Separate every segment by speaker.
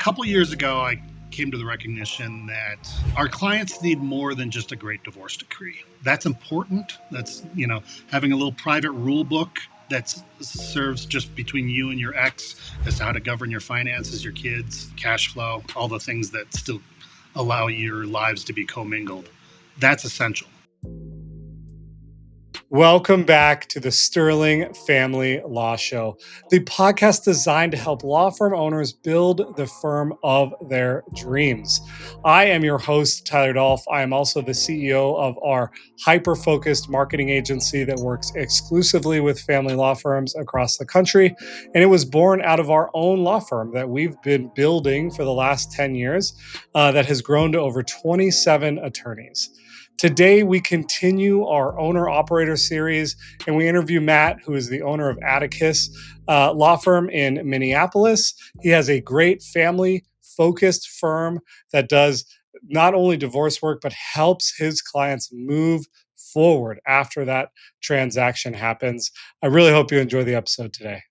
Speaker 1: couple years ago, I came to the recognition that our clients need more than just a great divorce decree. That's important. That's, having a little private rule book that serves just between you and your ex as to how to govern your finances, your kids, cash flow, all the things that still allow your lives to be commingled. That's essential.
Speaker 2: Welcome back to the Sterling Family Law Show, the podcast designed to help law firm owners build the firm of their dreams. I am your host, Tyler Dolph. I am also the CEO of our hyper-focused marketing agency that works exclusively with family law firms across the country. And it was born out of our own law firm that we've been building for the last 10 years that has grown to over 27 attorneys. Today, we continue our owner-operator series, and we interview Matt, who is the owner of Atticus law firm in Minneapolis. He has a great family-focused firm that does not only divorce work, but helps his clients move forward after that transaction happens. I really hope you enjoy the episode today.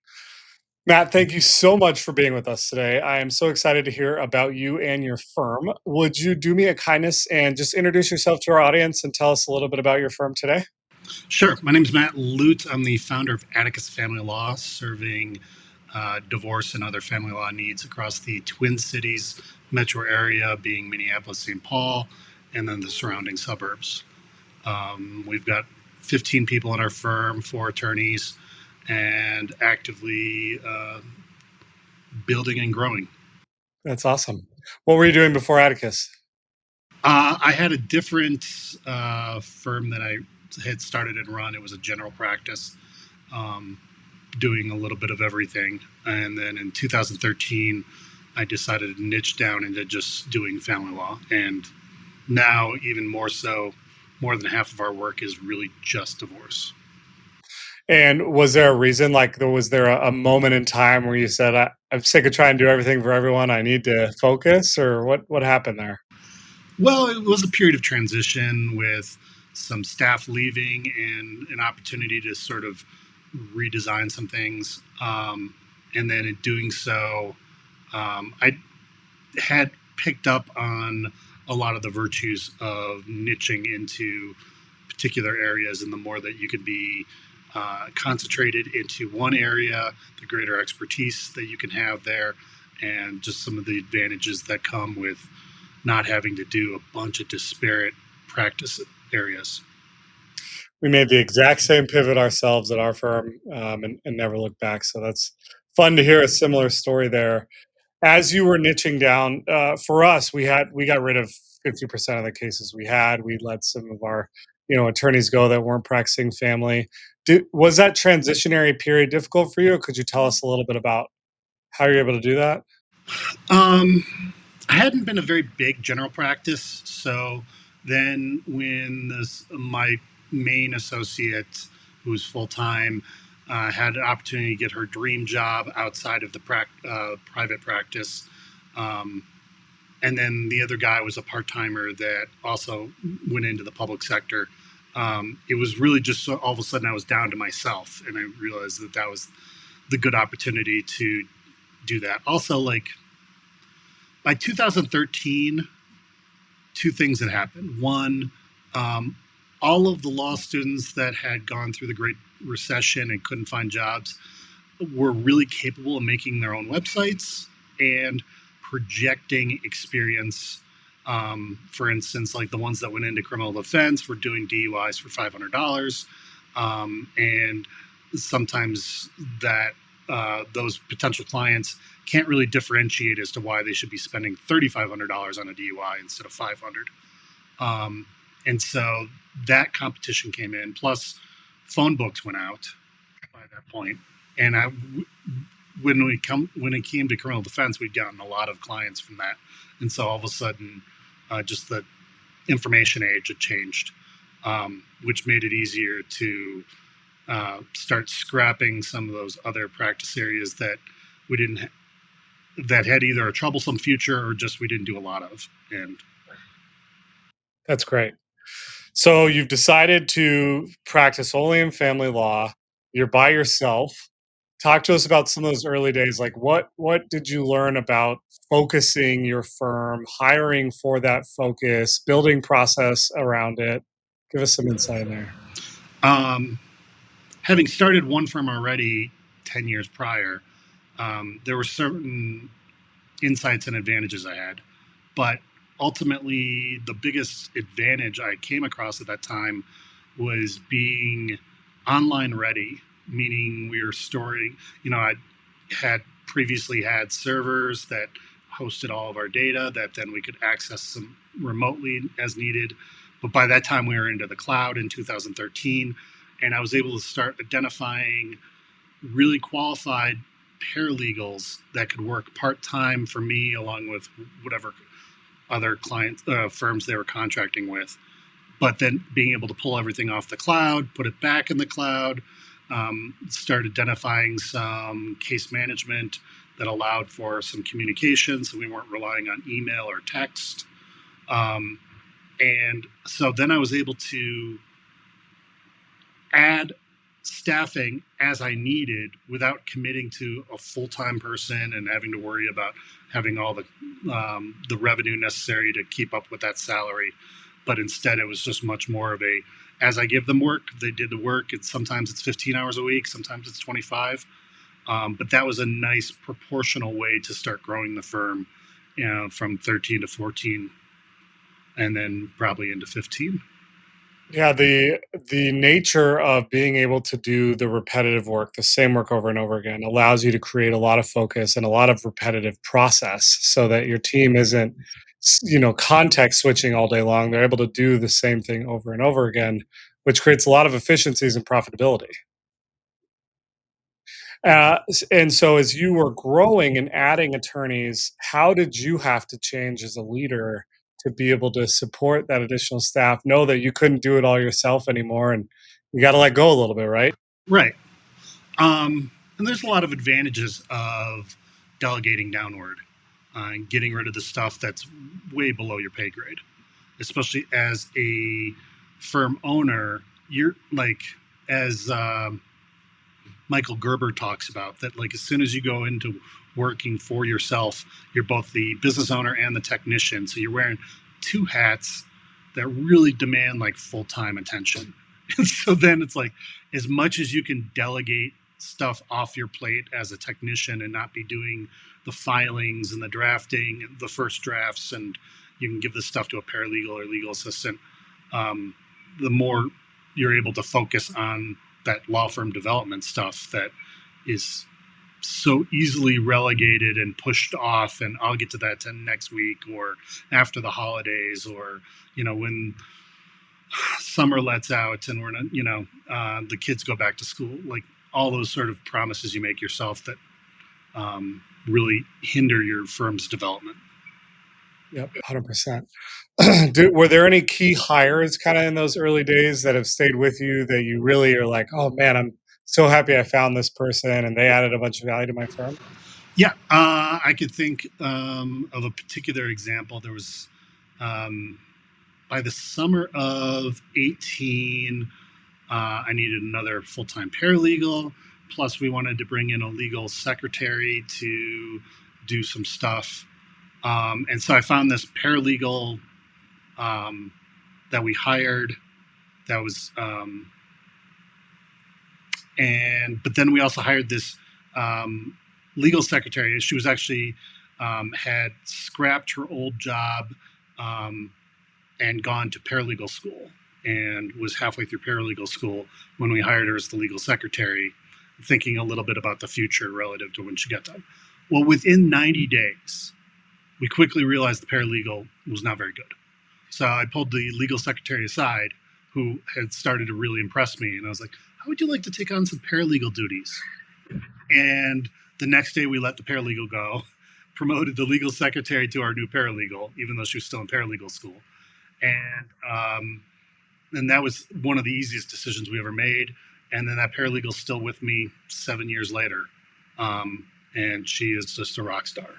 Speaker 2: Matt, thank you so much for being with us today. I am so excited to hear about you and your firm. Would you do me a kindness and just introduce yourself to our audience and tell us a little bit about your firm today?
Speaker 1: Sure. My name is Matt Ludt. I'm the founder of Atticus Family Law, serving divorce and other family law needs across the Twin Cities metro area, being Minneapolis, St. Paul, and then the surrounding suburbs. We've got 15 people in our firm, 4 attorneys, and actively building and growing.
Speaker 2: That's awesome. What were you doing before Atticus?
Speaker 1: I had a different firm that I had started and run. It was a general practice, doing a little bit of everything. And then in 2013, I decided to niche down into just doing family law. And now, even more so, more than half of our work is really just divorce.
Speaker 2: And was there a reason, was there a moment in time where you said, I'm sick of trying to do everything for everyone, I need to focus, or what happened there?
Speaker 1: Well, it was a period of transition with some staff leaving and an opportunity to sort of redesign some things. And then in doing so, I had picked up on a lot of the virtues of niching into particular areas, and the more that you could be concentrated into one area, the greater expertise that you can have there, and just some of the advantages that come with not having to do a bunch of disparate practice areas.
Speaker 2: We made the exact same pivot ourselves at our firm, and never looked back. So that's fun to hear a similar story there. As you were niching down, for us, we got rid of 50% of the cases we had. We let some of our attorneys go that weren't practicing family. Was that transitionary period difficult for you? Or could you tell us a little bit about how you're able to do that?
Speaker 1: I hadn't been a very big general practice, so then when my main associate, who was full time, had an opportunity to get her dream job outside of the private practice. And then the other guy was a part-timer that also went into the public sector. It was really just all of a sudden I was down to myself, and I realized that was the good opportunity to do that. Also, by 2013, 2 things had happened. One, all of the law students that had gone through the Great Recession and couldn't find jobs were really capable of making their own websites and projecting experience. For instance, like the ones that went into criminal defense were doing DUIs for $500. And sometimes that those potential clients can't really differentiate as to why they should be spending $3,500 on a DUI instead of $500. And so that competition came in. Plus, phone books went out by that point. And when it came to criminal defense, we'd gotten a lot of clients from that. And so all of a sudden, just the information age had changed, which made it easier to start scrapping some of those other practice areas that we didn't that had either a troublesome future or just we didn't do a lot of. And
Speaker 2: that's great. So you've decided to practice only in family law. You're by yourself. Talk to us about some of those early days. Like what did you learn about focusing your firm, hiring for that focus, building process around it? Give us some insight in there.
Speaker 1: Um, Having started one firm already 10 years prior, there were certain insights and advantages I had. But ultimately, the biggest advantage I came across at that time was being online ready, meaning we were storing, I had previously had servers that hosted all of our data that then we could access them remotely as needed. But by that time, we were into the cloud in 2013, and I was able to start identifying really qualified paralegals that could work part time for me, along with whatever other clients firms they were contracting with. But then being able to pull everything off the cloud, put it back in the cloud, start identifying some case management that allowed for some communication, so we weren't relying on email or text. And so then I was able to add staffing as I needed without committing to a full time person and having to worry about having all the revenue necessary to keep up with that salary. But instead, it was just much more of a as I give them work, they did the work. And sometimes it's 15 hours a week, sometimes it's 25. But that was a nice proportional way to start growing the firm, from 13 to 14, and then probably into 15.
Speaker 2: Yeah, the nature of being able to do the repetitive work, the same work over and over again, allows you to create a lot of focus and a lot of repetitive process so that your team isn't, context switching all day long. They're able to do the same thing over and over again, which creates a lot of efficiencies and profitability. And so, as you were growing and adding attorneys, how did you have to change as a leader to be able to support that additional staff? Know that you couldn't do it all yourself anymore, and you got to let go a little bit, right?
Speaker 1: Right. And there's a lot of advantages of delegating downward and getting rid of the stuff that's way below your pay grade, especially as a firm owner. You're like, as Michael Gerber talks about, that like as soon as you go into working for yourself, you're both the business owner and the technician. So you're wearing two hats that really demand like full time attention. And so then it's like, as much as you can delegate stuff off your plate as a technician and not be doing the filings and the drafting and the first drafts, and you can give this stuff to a paralegal or legal assistant, the more you're able to focus on that law firm development stuff that is so easily relegated and pushed off, and I'll get to that next week or after the holidays, or when summer lets out and we're not, the kids go back to school, like all those sort of promises you make yourself that really hinder your firm's development.
Speaker 2: Yep, 100%. Were there any key hires kind of in those early days that have stayed with you that you really are like, oh man, I'm so happy I found this person and they added a bunch of value to my firm?
Speaker 1: Yeah, I could think of a particular example. There was, by the summer of 18, I needed another full time paralegal. Plus, we wanted to bring in a legal secretary to do some stuff. And so I found this paralegal that we hired. That was, but then we also hired this legal secretary. She was actually had scrapped her old job and gone to paralegal school, and was halfway through paralegal school when we hired her as the legal secretary, thinking a little bit about the future relative to when she got done. Well, within 90 days, we quickly realized the paralegal was not very good. So I pulled the legal secretary aside, who had started to really impress me, and I was like, how would you like to take on some paralegal duties? And the next day we let the paralegal go, promoted the legal secretary to our new paralegal, even though she was still in paralegal school. And that was one of the easiest decisions we ever made. And then that paralegal's still with me 7 years later. And she is just a rock star.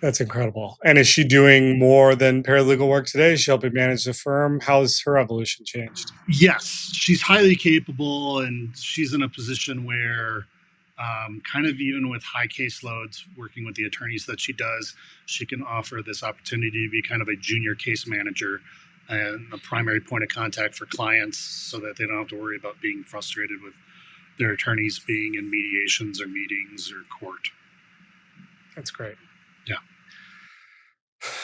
Speaker 2: That's incredible. And is she doing more than paralegal work today? Is she helping manage the firm? How's her evolution changed?
Speaker 1: Yes, she's highly capable, and she's in a position where kind of even with high caseloads, working with the attorneys that she does, she can offer this opportunity to be kind of a junior case manager and a primary point of contact for clients so that they don't have to worry about being frustrated with their attorneys being in mediations or meetings or court.
Speaker 2: That's great.
Speaker 1: Yeah.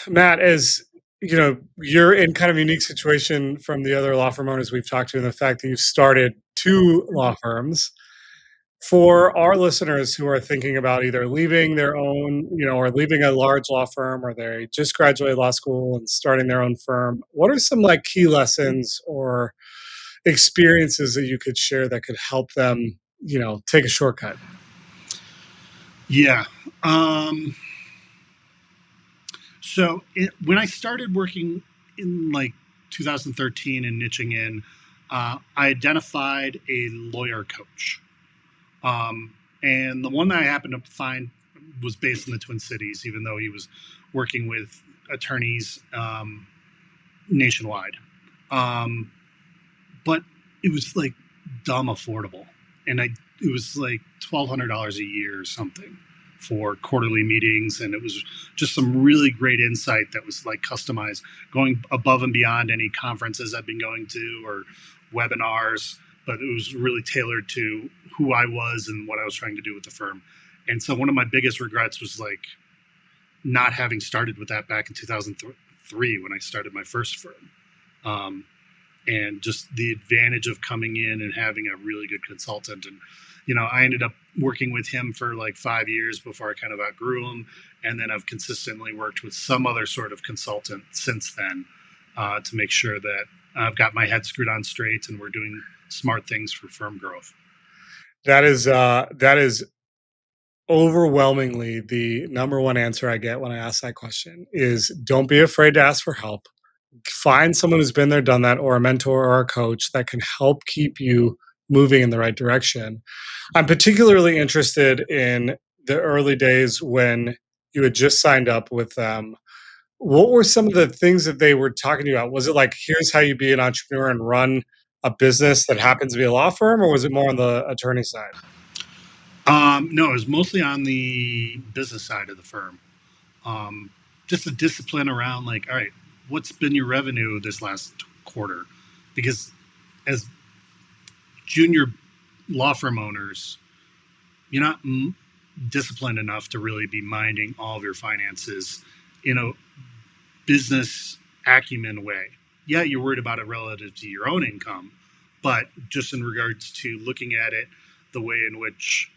Speaker 2: Matt, as you know, you're in kind of a unique situation from the other law firm owners we've talked to in the fact that you've started two law firms. For our listeners who are thinking about either leaving their own, or leaving a large law firm, or they just graduated law school and starting their own firm, what are some like key lessons or experiences that you could share that could help them, take a shortcut?
Speaker 1: Yeah. When I started working in like 2013 and niching in, I identified a lawyer coach. And the one that I happened to find was based in the Twin Cities, even though he was working with attorneys nationwide. But it was like dumb affordable, and it was like $1,200 a year or something for quarterly meetings, and it was just some really great insight that was like customized, going above and beyond any conferences I've been going to or webinars, but it was really tailored to who I was and what I was trying to do with the firm. And so one of my biggest regrets was like not having started with that back in 2003 when I started my first firm. And just the advantage of coming in and having a really good consultant. And, I ended up working with him for like 5 years before I kind of outgrew him. And then I've consistently worked with some other sort of consultant since then to make sure that I've got my head screwed on straight and we're doing smart things for firm growth.
Speaker 2: That is overwhelmingly the number one answer I get when I ask that question is don't be afraid to ask for help. Find someone who's been there, done that, or a mentor or a coach that can help keep you moving in the right direction. I'm particularly interested in the early days when you had just signed up with them. What were some of the things that they were talking to you about? Was it like, here's how you be an entrepreneur and run a business that happens to be a law firm, or was it more on the attorney side?
Speaker 1: No, it was mostly on the business side of the firm. Um, just the discipline around like, all right, what's been your revenue this last quarter? Because as junior law firm owners, you're not disciplined enough to really be minding all of your finances in a business acumen way. Yeah, you're worried about it relative to your own income, but just in regards to looking at it the way in which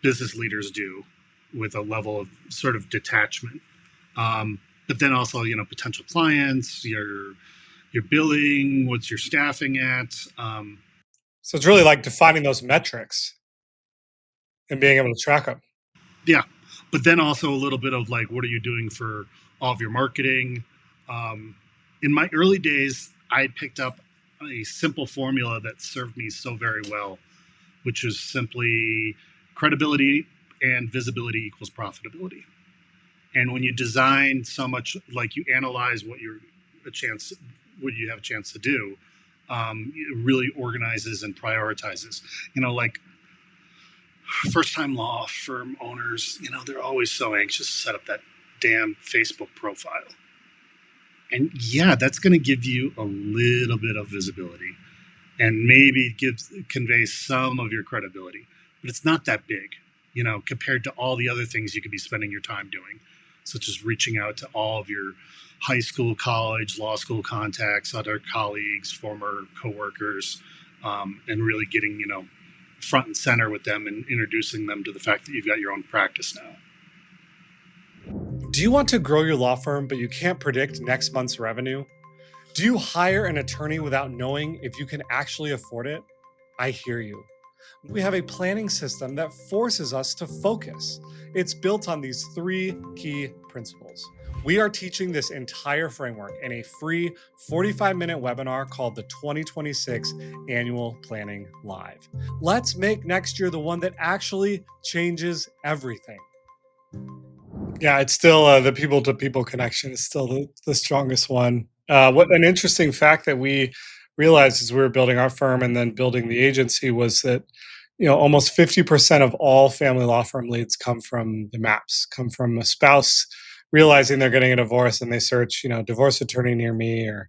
Speaker 1: business leaders do with a level of sort of detachment. But then also, potential clients, your billing, what's your staffing at.
Speaker 2: So it's really like defining those metrics and being able to track them.
Speaker 1: Yeah, but then also a little bit of like, what are you doing for all of your marketing? In my early days, I picked up a simple formula that served me so very well, which is simply credibility and visibility equals profitability. And when you design so much, like you analyze what you have a chance to do, it really organizes and prioritizes. Like first time law firm owners, they're always so anxious to set up that damn Facebook profile. And yeah, that's going to give you a little bit of visibility and maybe convey some of your credibility, but it's not that big, compared to all the other things you could be spending your time doing, such as reaching out to all of your high school, college, law school contacts, other colleagues, former coworkers, and really getting, front and center with them and introducing them to the fact that you've got your own practice now.
Speaker 2: Do you want to grow your law firm, but you can't predict next month's revenue? Do you hire an attorney without knowing if you can actually afford it? I hear you. We have a planning system that forces us to focus. It's built on these three key principles. We are teaching this entire framework in a free 45-minute webinar called the 2026 Annual Planning Live. Let's make next year the one that actually changes everything. Yeah, it's still the people to people connection is still the strongest one. What an interesting fact that we realized as we were building our firm and then building the agency was that almost 50% of all family law firm leads come from the maps, come from a spouse realizing they're getting a divorce and they search, divorce attorney near me or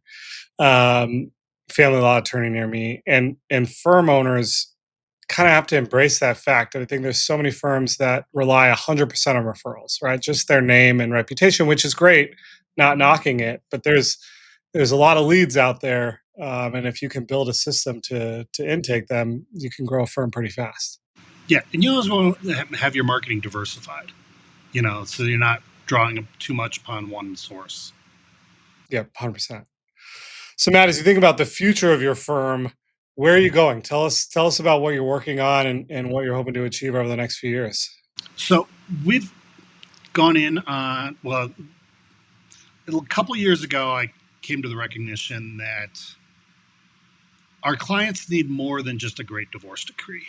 Speaker 2: um, family law attorney near me, and firm owners kind of have to embrace that fact. I think there's so many firms that rely 100% on referrals, right? Just their name and reputation, which is great, not knocking it, but there's a lot of leads out there, and if you can build a system to intake them, you can grow a firm pretty fast.
Speaker 1: Yeah, and you as well have your marketing diversified, so you're not drawing too much upon one source.
Speaker 2: Yeah, 100%. So, Matt, as you think about the future of your firm, where are you going? Tell us about what you're working on and what you're hoping to achieve over the next few years.
Speaker 1: So we've gone in well, a couple years ago, I came to the recognition that our clients need more than just a great divorce decree.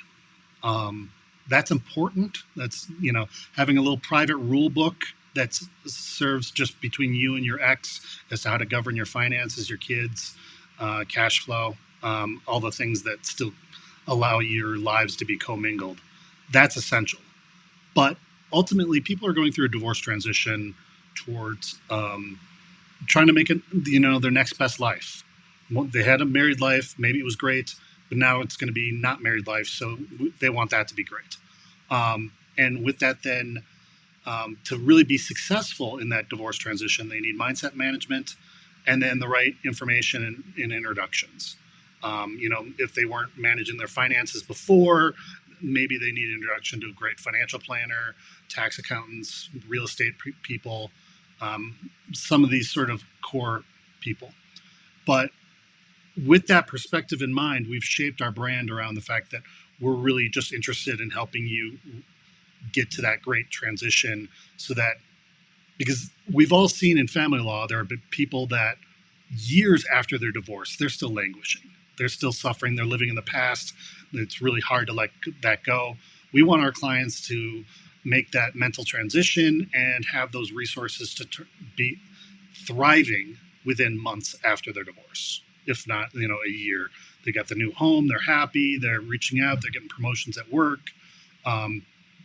Speaker 1: Um, that's important. That's, having a little private rule book that serves just between you and your ex as to how to govern your finances, your kids, cash flow, all the things that still allow your lives to be commingled. That's essential. But ultimately, people are going through a divorce transition towards trying to make it, their next best life. They had a married life, maybe it was great, but now it's going to be not married life, so they want that to be great. And with that, then to really be successful in that divorce transition, they need mindset management and then the right information and introductions. If they weren't managing their finances before, maybe they need an introduction to a great financial planner, tax accountants, real estate people, some of these sort of core people. But with that perspective in mind, we've shaped our brand around the fact that we're really just interested in helping you get to that great transition so that, because we've all seen in family law, there have been people that years after their divorce, they're still languishing. They're still suffering. They're living in the past. It's really hard to let that go. We want our clients to make that mental transition and have those resources to be thriving within months after their divorce, if not, a year. They got the new home. They're happy. They're reaching out. They're getting promotions at work.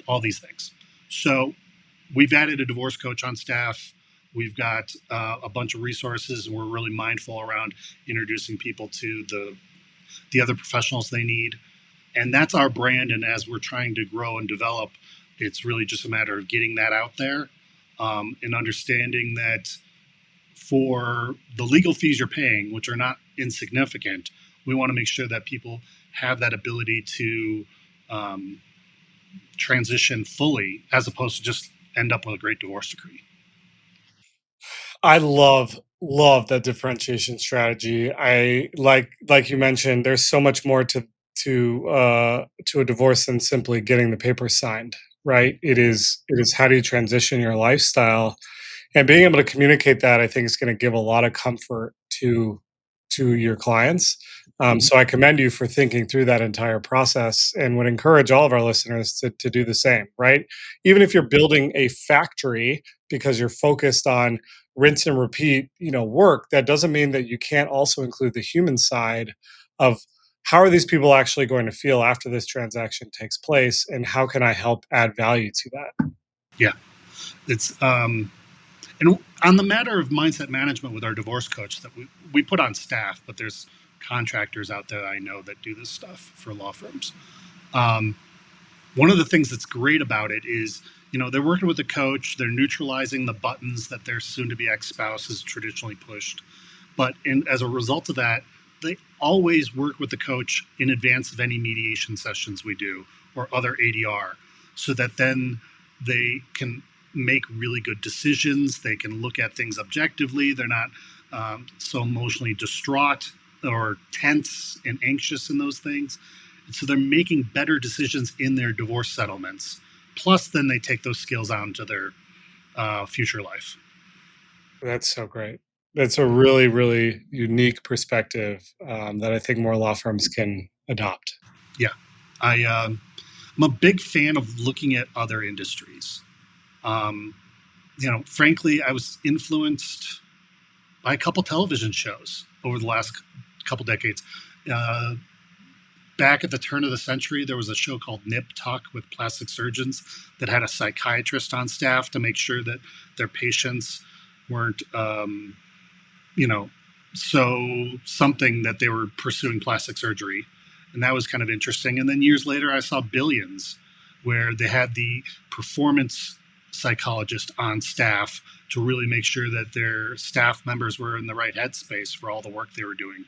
Speaker 1: All these things. So we've added a divorce coach on staff. We've got a bunch of resources, and we're really mindful around introducing people to the other professionals they need. And that's our brand. And as we're trying to grow and develop, it's really just a matter of getting that out there and understanding that for the legal fees you're paying, which are not insignificant, we want to make sure that people have that ability to transition fully as opposed to just end up with a great divorce decree.
Speaker 2: I love that differentiation strategy. I like you mentioned, there's so much more to a divorce than simply getting the paper signed, right? It is how do you transition your lifestyle, and being able to communicate that, I think, is going to give a lot of comfort to your clients. So I commend you for thinking through that entire process, and would encourage all of our listeners to do the same, right? Even if you're building a factory because you're focused on rinse and repeat, work, that doesn't mean that you can't also include the human side of how are these people actually going to feel after this transaction takes place, and how can I help add value to that?
Speaker 1: Yeah, it's and on the matter of mindset management with our divorce coach that we put on staff, but there's contractors out there that I know that do this stuff for law firms. Um, One of the things that's great about it is, they're working with a coach, they're neutralizing the buttons that their soon to be ex spouse has traditionally pushed. But as a result of that, they always work with the coach in advance of any mediation sessions we do or other ADR so that then they can make really good decisions. They can look at things objectively. They're not so emotionally distraught or tense and anxious in those things. And so they're making better decisions in their divorce settlements. Plus, then they take those skills out into their future life.
Speaker 2: That's so great. That's a really, really unique perspective, that I think more law firms can adopt.
Speaker 1: Yeah, I'm a big fan of looking at other industries. Um, frankly, I was influenced by a couple television shows over the last couple decades. Uh, back at the turn of the century, there was a show called Nip Tuck with plastic surgeons that had a psychiatrist on staff to make sure that their patients weren't, you know, so something that they were pursuing plastic surgery. And that was kind of interesting. And then years later, I saw Billions, where they had the performance psychologist on staff to really make sure that their staff members were in the right headspace for all the work they were doing.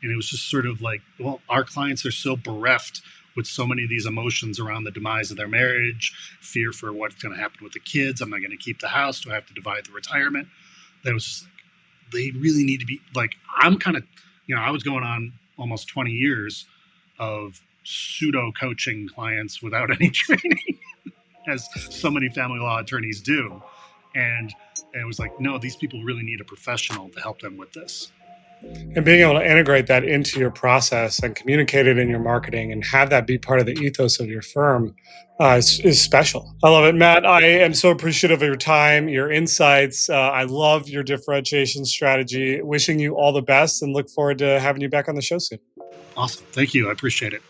Speaker 1: And it was just sort of like, well, our clients are so bereft with so many of these emotions around the demise of their marriage, fear for what's going to happen with the kids. Am I going to keep the house? Do I have to divide the retirement? That was just like, they really need to be like, I'm kind of, I was going on almost 20 years of pseudo coaching clients without any training, as so many family law attorneys do. And it was like, no, these people really need a professional to help them with this.
Speaker 2: And being able to integrate that into your process and communicate it in your marketing and have that be part of the ethos of your firm is special. I love it, Matt. I am so appreciative of your time, your insights. I love your differentiation strategy. Wishing you all the best and look forward to having you back on the show soon.
Speaker 1: Awesome. Thank you. I appreciate it.